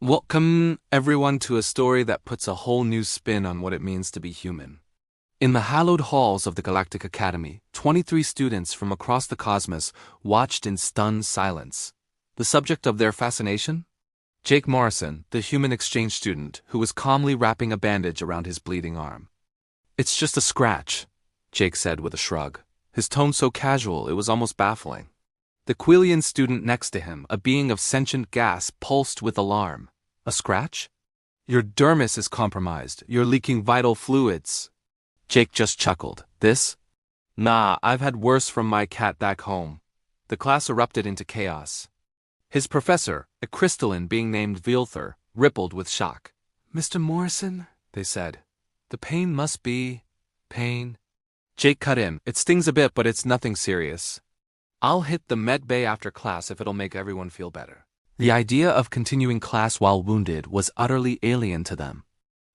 Welcome, everyone, to a story that puts a whole new spin on what it means to be human. In the hallowed halls of the Galactic Academy, 23 students from across the cosmos watched in stunned silence. The subject of their fascination? Jake Morrison, the human exchange student, who was calmly wrapping a bandage around his bleeding arm. "It's just a scratch," Jake said with a shrug, his tone so casual it was almost baffling. The Quillian student next to him, a being of sentient gas, pulsed with alarm. "A scratch? Your dermis is compromised. You're leaking vital fluids." Jake just chuckled. "This? Nah, I've had worse from my cat back home." The class erupted into chaos. His professor, a crystalline being named Vilther, rippled with shock. "Mr. Morrison," they said, "the pain must be... pain." Jake cut in. "It stings a bit, but it's nothing serious. I'll hit the med bay after class if it'll make everyone feel better." The idea of continuing class while wounded was utterly alien to them.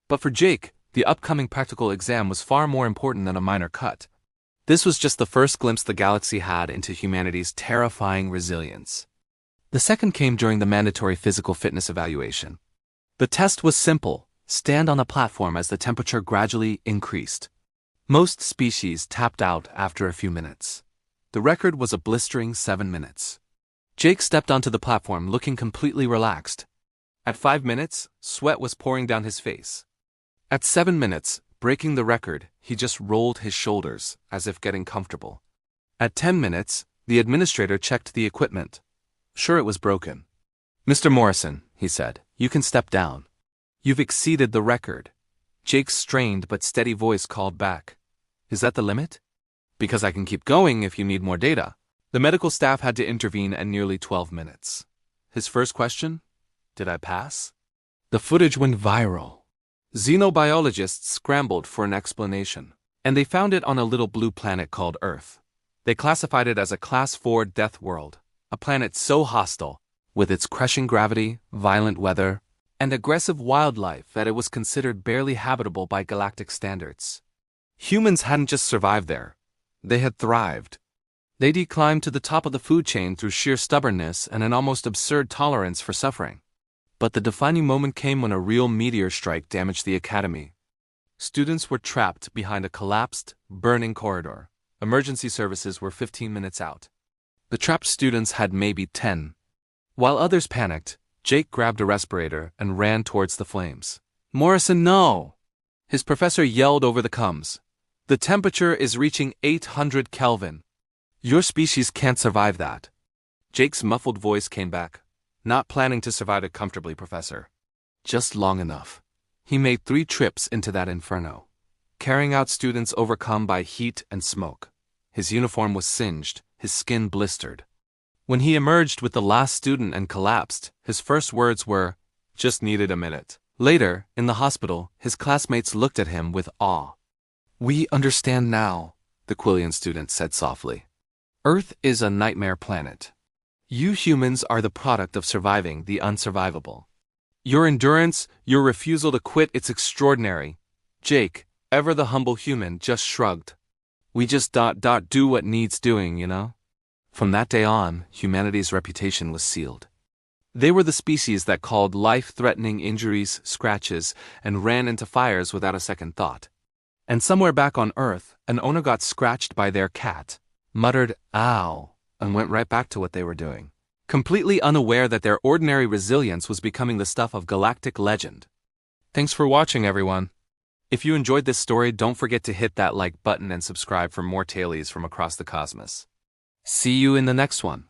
But for Jake, the upcoming practical exam was far more important than a minor cut. This was just the first glimpse the galaxy had into humanity's terrifying resilience. The second came during the mandatory physical fitness evaluation. The test was simple: stand on a platform as the temperature gradually increased. Most species tapped out after a few minutes. The record was a blistering 7 minutes. Jake stepped onto the platform looking completely relaxed. At 5 minutes, sweat was pouring down his face. At 7 minutes, breaking the record, he just rolled his shoulders, as if getting comfortable. At 10 minutes, the administrator checked the equipment. Sure, it was broken. "Mr. Morrison," he said, "you can step down. You've exceeded the record." Jake's strained but steady voice called back. "Is that the limit? Because I can keep going if you need more data." The medical staff had to intervene at nearly 12 minutes. His first question? Did I pass? The footage went viral. Xenobiologists scrambled for an explanation, and they found it on a little blue planet called Earth. They classified it as a Class 4 death world, a planet so hostile, with its crushing gravity, violent weather, and aggressive wildlife that it was considered barely habitable by galactic standards. Humans hadn't just survived there. They had thrived. They'd climbed to the top of the food chain through sheer stubbornness and an almost absurd tolerance for suffering. But the defining moment came when a real meteor strike damaged the academy. Students were trapped behind a collapsed, burning corridor. Emergency services were 15 minutes out. The trapped students had maybe 10. While others panicked, Jake grabbed a respirator and ran towards the flames. "Morrison, no!" His professor yelled over the comms. "The temperature is reaching 800 Kelvin. Your species can't survive that." Jake's muffled voice came back. "Not planning to survive it comfortably, Professor. Just long enough." He made 3 trips into that inferno, carrying out students overcome by heat and smoke. His uniform was singed, his skin blistered. When he emerged with the last student and collapsed, his first words were, "Just needed a minute." Later, in the hospital, his classmates looked at him with awe. "We understand now," the Quillian student said softly. "Earth is a nightmare planet. You humans are the product of surviving the unsurvivable. Your endurance, your refusal to quit, it's extraordinary." Jake, ever the humble human, just shrugged. "We just do what needs doing, you know?" From that day on, humanity's reputation was sealed. They were the species that called life-threatening injuries scratches and ran into fires without a second thought. And somewhere back on Earth, an owner got scratched by their cat, muttered, "Ow," and went right back to what they were doing, completely unaware that their ordinary resilience was becoming the stuff of galactic legend. Thanks for watching, everyone. If you enjoyed this story, don't forget to hit that like button and subscribe for more tailies from across the cosmos. See you in the next one.